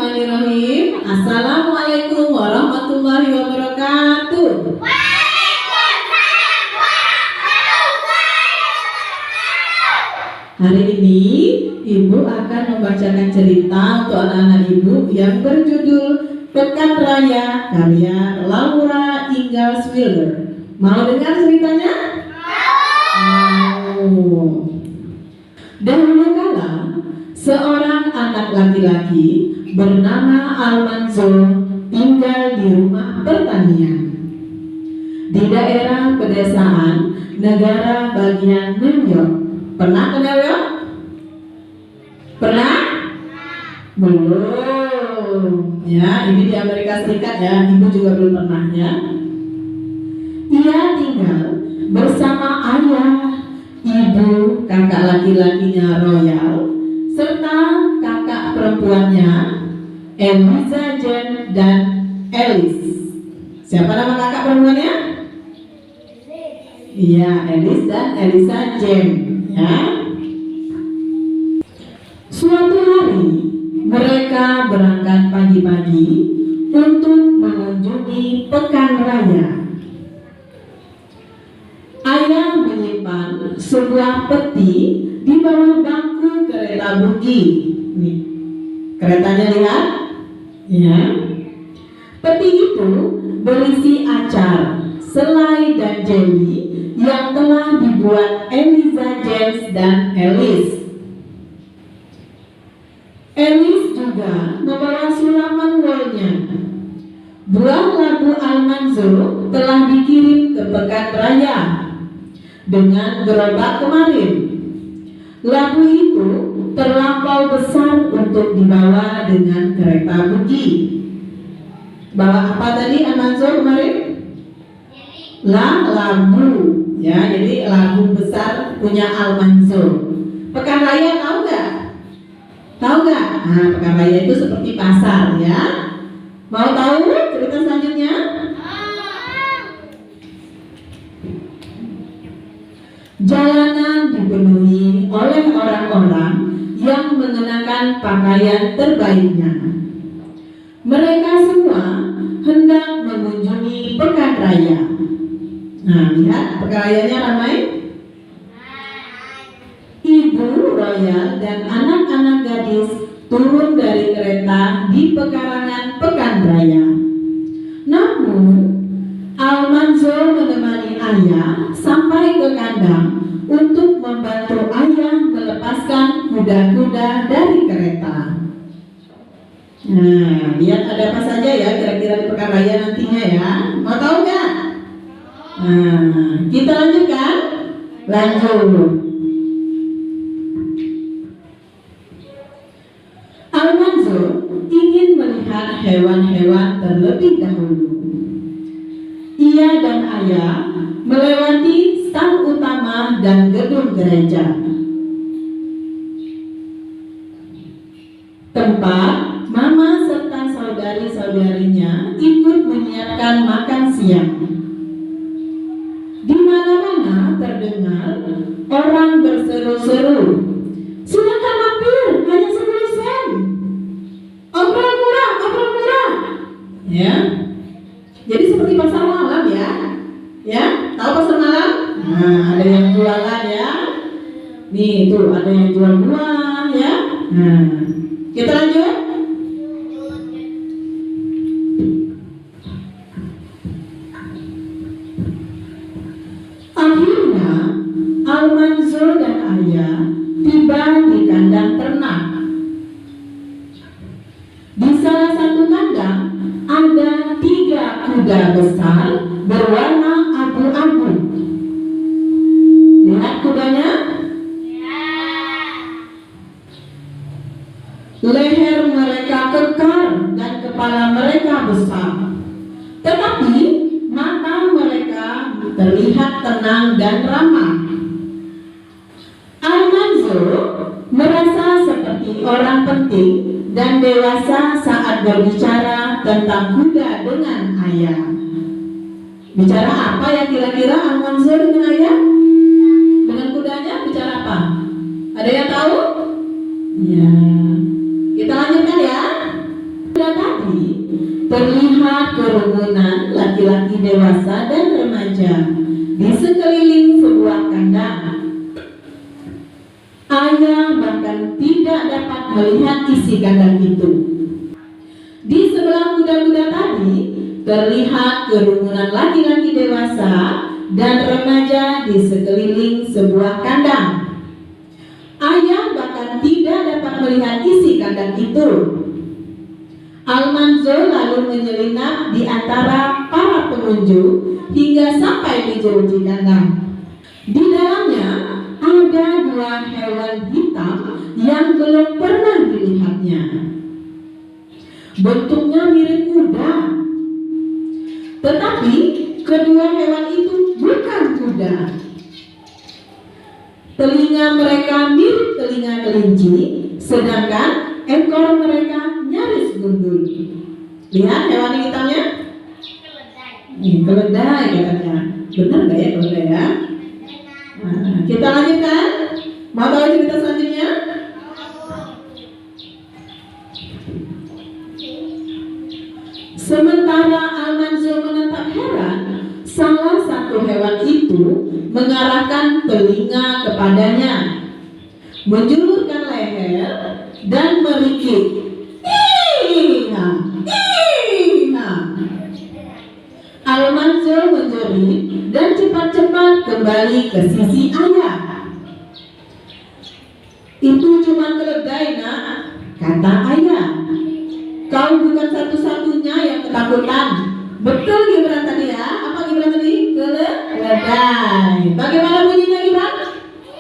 Bismillahirrahmanirrahim. Assalamualaikum warahmatullahi wabarakatuh. Hari ini Ibu akan membacakan cerita untuk anak-anak Ibu yang berjudul Pekan Raya karya Laura Ingalls Wilder. Mau dengar ceritanya? Mau. Dahulu kala, seorang anak laki-laki bernama Almanzo tinggal di rumah pertanian di daerah pedesaan negara bagian New York. Pernah ke New York? Pernah? Belum. Ya, ini di Amerika Serikat ya. Ibu juga belum pernah ya. Ia tinggal bersama ayah, ibu, kakak laki-lakinya Royal, serta kakak perempuannya Eliza Jane dan Alice. Siapa nama kakak perempuannya? Iya, Alice dan Eliza Jane ya. Suatu hari mereka berangkat pagi-pagi untuk mengunjungi pekan raya. Ayah menyimpan sebuah peti di bawah bangku kereta buggy. Nih, keretanya lihat, ya. Peti itu berisi acar, selai dan jelly yang telah dibuat Eliza James dan Alice. Alice juga membawa sulaman wolnya. Buah labu Almanzo telah dikirim ke pekan raya dengan gerobak kemarin. Labu itu terlampau besar untuk dibawa dengan kereta buggy. Bawa apa tadi Almanzo kemarin? Labu ya, jadi labu besar punya Almanzo. Pekan raya tahu nggak? Tahu nggak? Nah, pekan raya itu seperti pasar ya. Mau tahu cerita selanjutnya? Jalanan dipenuhi oleh orang-orang yang mengenakan pakaian terbaiknya. Mereka semua hendak mengunjungi pekan raya. Nah, lihat pekan rayanya ramai. Ibu Royal dan anak-anak gadis turun dari kereta di pekarangan pekan raya. Namun Almanzo menemani ayah sampai ke kandang untuk membantu ayah melepaskan kuda-kuda dari kereta. Nah, lihat ada apa saja ya kira-kira di pekan raya nantinya ya. Mau tahu nggak? Nah, kita lanjutkan. Lanjut. Almanzo ingin melihat hewan-hewan terlebih dahulu. Ia dan ayah melewati stang utama dan gedung gereja, tempat mama serta saudari-saudarinya ikut menyiapkan makan siang. Di mana-mana terdengar orang berseru-seru, "Silakan mampir, hanya 10 sen. Obrolan murah, obrolan murah." Ya. Jadi seperti pasar malam ya. Ya, tahu pasar malam? Nah, ada yang jualan ya. Nih, tuh ada yang jual buah ya. Nah, kita lanjut. Akhirnya Almanzo dan ayah tiba di kandang ternak. Di salah satu kandang ada 3 kuda besar berwarna abu-abu. Lihat kudanya. Leher mereka kekar dan kepala mereka besar, tetapi mata mereka terlihat tenang dan ramah. Almanzo merasa seperti orang penting dan dewasa saat berbicara tentang kuda dengan ayah. Bicara apa ya kira-kira Almanzo dengan ayah? Dengan kudanya bicara apa? Ada yang tahu? Ya. Kita lanjutkan ya. terlihat kerumunan laki-laki dewasa dan remaja di sekeliling sebuah kandang. Ayah bahkan tidak dapat melihat isi kandang itu. Di sebelah kuda-kuda tadi terlihat kerumunan laki-laki dewasa dan remaja di sekeliling sebuah kandang. Ayah bahkan tidak dapat melihat isi kandang itu. Almanzo lalu menyelinap di antara para pengunjung hingga sampai di jeruji kandang. Di dalamnya ada dua hewan hitam yang belum pernah dilihatnya. Bentuknya mirip kuda, tetapi kedua hewan itu bukan kuda. Telinga mereka mirip telinga kelinci, sedangkan ekor mereka nyaris gundul. Lihat hewan hitamnya? Keledai katanya. Benar gak ya keledai ya? Nah, kita lanjutkan. Mau tahu cerita selanjutnya? Sementara Almanzo menatap heran, salah satu hewan itu mengarahkan telinga kepadanya, menjulurkan leher dan merikik. Iha, iha. Almanzo menjerit dan cepat-cepat kembali ke sisi ayah. Itu cuma keledai, nak, kata ayah. Kau bukan satu-satunya yang ketakutan. Betul Gibran tadi ya? Apa Gibran tadi? Keledai. Bagaimana bunyinya Gibran?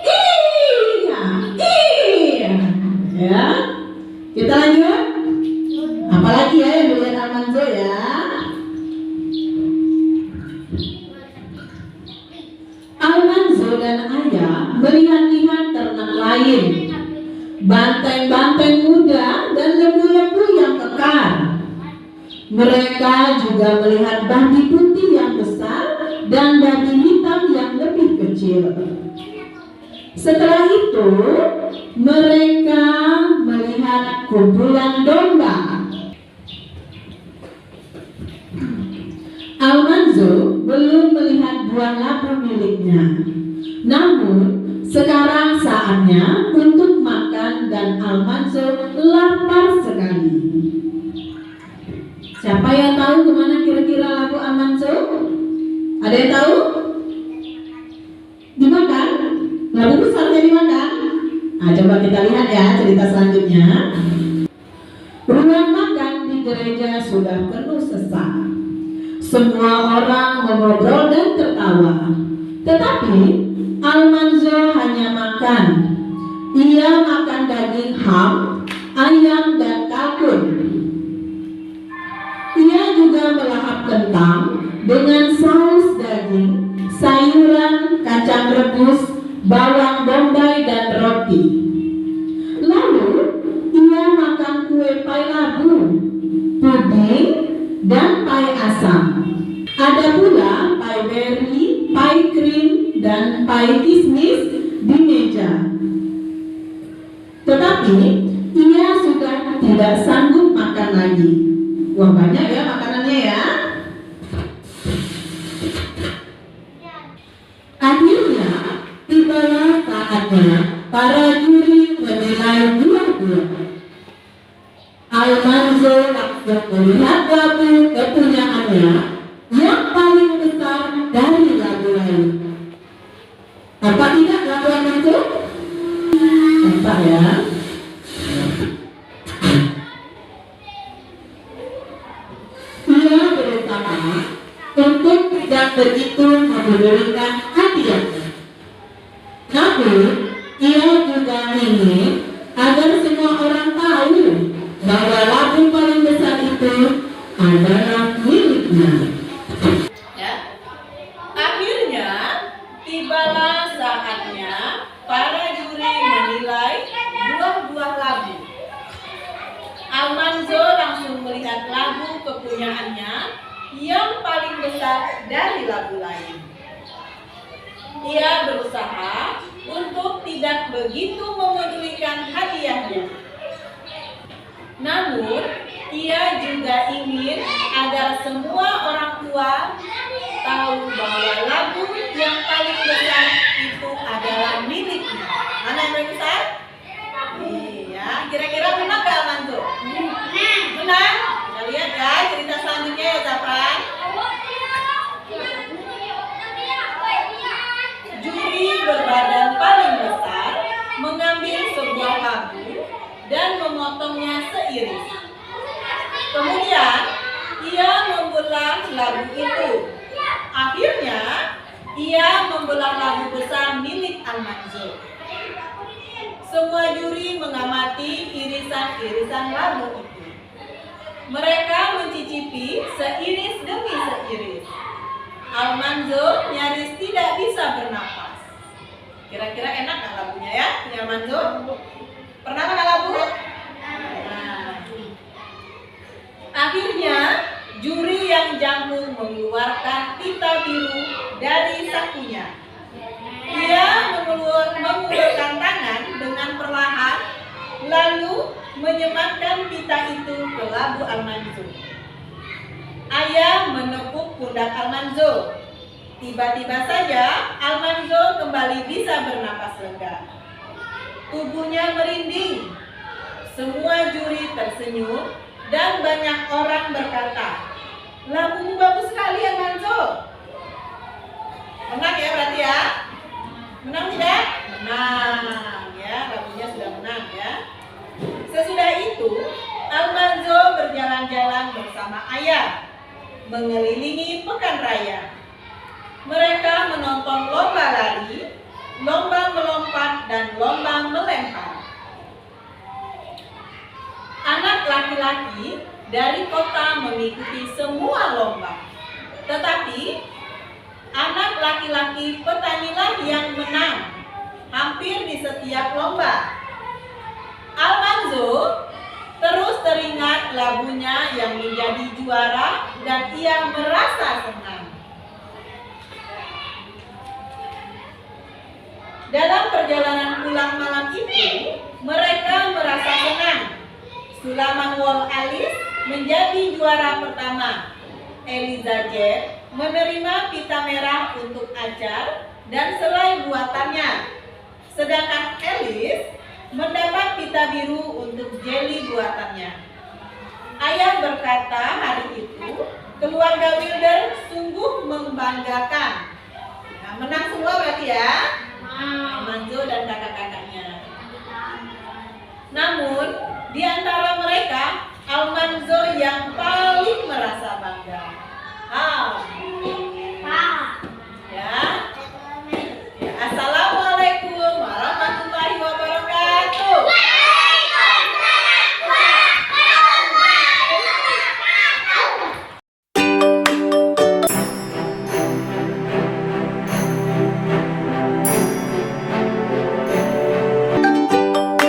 Iya, iya. Ya. Kita lanjut. Apalagi ya yang dilihat Almanzo ya? Almanzo dan ayah melihat-lihat ternak lain, banteng-banteng muda dan lembu-lembu yang kekar. Mereka juga melihat babi putih yang besar dan babi hitam yang lebih kecil. Setelah itu, mereka melihat kumpulan domba. Almanzo belum melihat buah labu miliknya. Namun, sekarang saatnya untuk makan dan Almanzo lapar sekali. Siapa yang tahu kemana kira-kira labu Almanzo? Ada yang tahu? Dimakan? Labu besarnya dimakan? Nah, coba kita lihat ya cerita selanjutnya. Ruang makan di gereja sudah penuh sesak. Semua orang mengobrol dan tertawa. Tetapi Almanzo hanya makan. Ia makan daging ham, ayam dan kalkun. Ia juga melahap kentang dengan saus daging, sayuran, kacang rebus, bawang bombay dan roti. Lalu ia makan kue pai labu, puding, dan pai asam. Ada pula pai berry, pai krim, dan pai kismis di meja. Tetapi ia sudah tidak sanggup makan lagi. Wah, banyak ya makanannya ya. Akhirnya tibalah saatnya para juri menilai buah-buah. Almanzo langsung melihat labu kepunyaannya yang paling besar dari labu lain. Apa tidak labu Almanzo? Nampak ya. Ia berusaha untuk tidak begitu memberikan hadiahnya. Namun, ia juga ingin agar semua orang tahu bahwa labu paling besar itu adalah miliknya. Ya. Akhirnya, tibalah saatnya para juri menilai buah-buah labu. Almanzo langsung melihat labu kepunyaannya yang paling besar dari labu lain. Ia berusaha untuk tidak begitu memedulikan hadiahnya. Namun, Ia juga ingin agar semua orang tua tahu bahwa labu yang paling besar itu adalah miliknya. Mana yang paling besar? Iya, kira-kira benar gak Almanzo? Benar? Kita lihat ya cerita selanjutnya ya Zafran. Juri berbadan paling besar mengambil sebuah labu dan memotongnya seiris. Kemudian ia membelah labu itu. Akhirnya ia membelah labu besar milik Almanzo. Semua juri mengamati irisan-irisan labu itu. Mereka mencicipi seiris demi seiris. Almanzo nyaris tidak bisa bernapas. Kira-kira enak nggak labunya ya, Almanzo? Pernah makan labu? Nah. Akhirnya juri yang jangkung mengeluarkan pita biru dari sakunya. Ia mengulurkan tangan dengan perlahan, lalu menyematkan pita itu ke labu Almanzo. Ayah menepuk pundak Almanzo. Tiba-tiba saja Almanzo kembali bisa bernapas lega. Tubuhnya merinding. Semua juri tersenyum dan banyak orang berkata, "Labumu bagus sekali Almanzo." Menang ya berarti ya? Menang tidak? Menang ya, labunya sudah menang ya. Sesudah itu, Almanzo berjalan-jalan bersama ayah mengelilingi pekan raya. Mereka menonton lomba lari, lomba melompat, dan lomba melempar. Anak laki-laki dari kota mengikuti semua lomba. Tetapi anak laki-laki petanilah yang menang hampir di setiap lomba. Almanzo terus teringat labunya yang menjadi juara dan ia merasa senang. Dalam perjalanan pulang malam itu, mereka merasa senang. Sulaman Wall Alice menjadi juara pertama. Elizabeth menerima pita merah untuk acar dan selai buatannya. Sedangkan Alice mendapat pita biru untuk jeli buatannya. Ayah berkata hari itu, keluarga Wilder sungguh membanggakan. Nah, menang semua berarti ya? Almanzo dan kakak-kakaknya. Namun, di antara mereka, Almanzo yang paling merasa bangga.